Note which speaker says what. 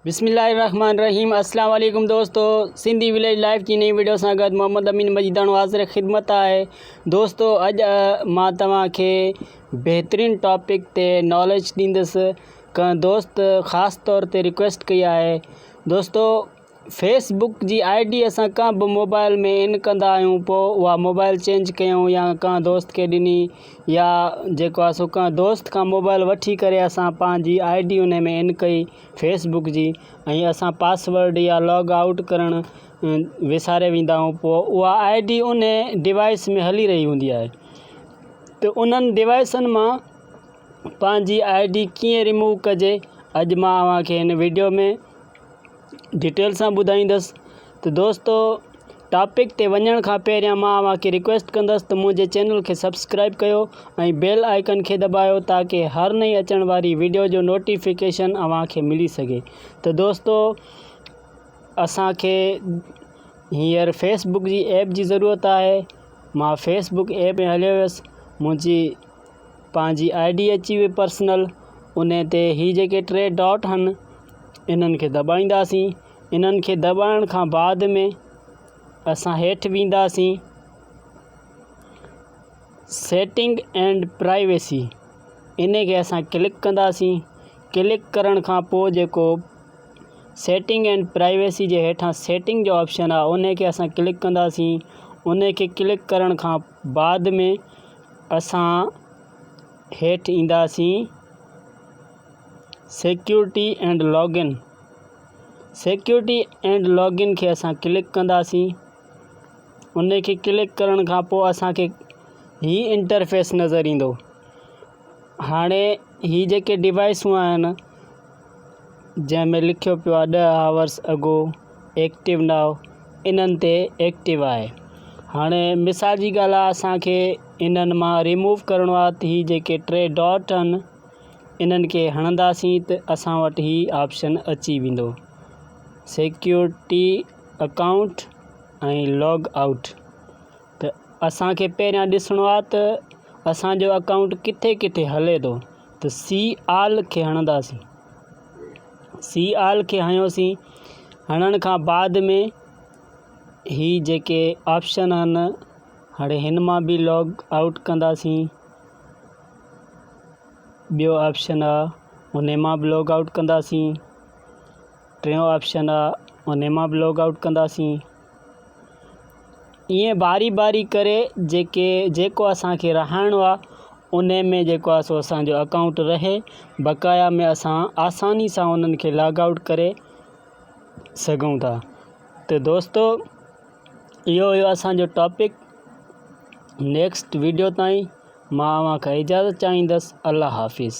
Speaker 1: बिस्मिल्लाहिर्रहमानिर्रहीम। अस्सलाम वालेकुम दोस्तों, सिंधी विलेज लाइफ की नई वीडियो सां गॾु मोहम्मद अमीन मजीदाणो हाज़िर ख़िदमत आहे। दोस्तों अॼु मां तव्हांखे बहितरीनु टॉपिक ते नॉलेज ॾींदुसि। कंहिं दोस्त ख़ासि तौर ते रिक्वेस्ट कई आहे। दोस्तों फेसबुक जी आईडी असां का बि मोबाइल में इन कंदा आहियूं, पोइ उहा मोबाइल चेंज कयूं या का दोस्त खे ॾिनी या जेको आहे सो का दोस्त खां मोबाइल वठी करे असां पंहिंजी आईडी उन में इन कई फेसबुक जी, ऐं असां पासवर्ड या लॉग आउट करणु विसारे वेंदा आहियूं। पोइ उहा आईडी उन डिवाइस में हली रही हूंदी आहे। त उन्हनि डिवाइसनि मां पंहिंजी आईडी कीअं रिमूव कजे, अॼु मां तव्हांखे हिन वीडियो में डिटेल सां ॿुधाईंदुसि। त दोस्तों टॉपिक ते वञण खां पहिरियां मां तव्हांखे रिक्वेस्ट कंदुसि त मुंहिंजे चैनल खे सब्सक्राइब कयो ऐं बेल आइकन खे दॿायो ताकी हर नई अचण वारी वीडियो जो नोटिफिकेशन तव्हांखे मिली सघे। त दोस्तों असांखे हींअर फेसबुक जी ऐप जी ज़रूरत आहे। मां फेसबुक ऐप में हलियो वियुसि, मुंहिंजी पंहिंजी आईडी अची वई पर्सनल। उन ते ही जेके 3 डॉट आहिनि इन्हनि खे दॿाईंदासीं। इन्हनि खे दॿाइण खां बाद में असां हेठि वेंदासीं सेटिंग एंड प्राइवेसी, इन खे असां क्लिक कंदासीं। क्लिक करण खां पोइ जेको सेटिंग एंड प्राइवेसी जे हेठां सेटिंग जो ऑप्शन आहे उन खे असां क्लिक कंदासीं। उन खे क्लिक करण खां बाद में असां हेठि ईंदासीं security and login. Security and login खे असां क्लिक कंदासीं। उन खे क्लिक करण खां पोइ असांखे ही इंटरफेस नज़र ईंदो। हाणे ही जेके डिवाइसूं आहिनि जंहिंमें लिखियो पियो आहे 10 आवर्स अगो एक्टिव नाउ, इन्हनि ते एक्टिव आहे। हाणे मिसाल जी ॻाल्हि आहे, असांखे इन्हनि मां रिमूव करिणो आहे त ही जेके 3 डॉट आहिनि इन्हनि खे हणंदासीं त असां वटि ही ऑप्शन अची वेंदो सिक्योरिटी अकाउंट ऐं लॉग आउट। त असांखे पहिरियां ॾिसणो आहे त असांजो अकाउंट किथे किथे हले थो। त सी आल खे हणंदासीं। सी आल खे हयोसीं। हणण खां बाद में ही जेके ऑप्शन आहिनि हाणे हिन मां बि लॉग आउट कंदासीं। ॿियो ऑप्शन आहे उन मां बि लॉग आउट कंदासीं। टियों ऑप्शन आहे उन मां बि लॉग आउट कंदासीं। ईअं बारी बारी करे जेको असांखे रहाइणो आहे उन में जेको आहे सो असांजो अकाउंट रहे, बक़ाया में असां आसानी सां उन्हनि खे लॉग आउट करे सघूं था। त दोस्तों इहो हुयो असांजो टॉपिक। नेक्स्ट वीडियो ताईं मां तव्हांखां इजाज़त चाहींदुसि। अल्लाह हाफ़िज़।